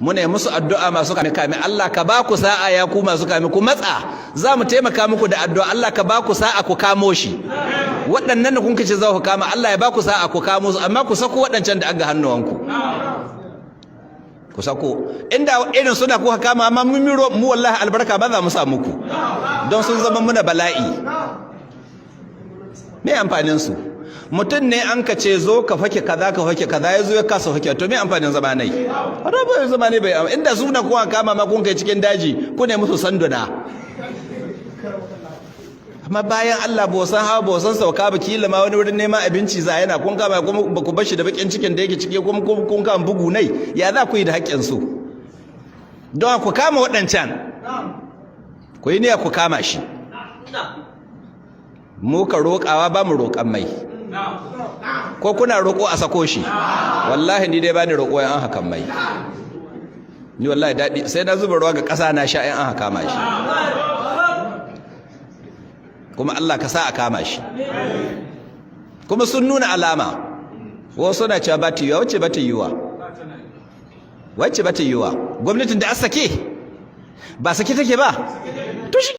muna yi musu addu'a masu kame Allah ka ba ku sa'a ya ku masu kame ku matsa za mu taimaka muku da addu'a Allah ka ba ku sa'a ku kamo shi waɗannan da kun kace za ku kama Allah ya ba ku sa'a ku kamo su amma ku sako waɗancan da aga hannuwanku ku sako inda irin suna kuka kama amma mun miro mu wallahi albarka ba za mu sa muku don sun zama muna bala'i me amfanin su mutum ne an ka ce zo ka fake kaza ya zo ya kasa fake to me amfanin zama nai rabu zama ne bai inda suna kuka kama ma kun kai cikin daji ku ne musu sanduna amma bayan Allah ba san hawa ba san sauka ba kila ma wani wurin neman abinci za yana kun kama kuma ba ku bar shi da bakin cikin da yake cike kuma kun kama bugu nai ya za ku yi da haƙƙin su don ku kama waɗancan ku yi niyya ku kama shi mu ka roƙawa ba mu roƙan mai ko kuna roƙo a sako shi wallahi ni dai ba ni roƙo yan hakan mai ni wallahi daɗi sai na zuba ruwa ga ƙasa na sha yan haka kama shi kuma Allah ka sa a kama shi kuma sun nuna alama wasu na cewa ba ta yiwa wacce ba ta yiwa wacce ba ta yiwa gwamnatin da a sake ba sake take ba to shi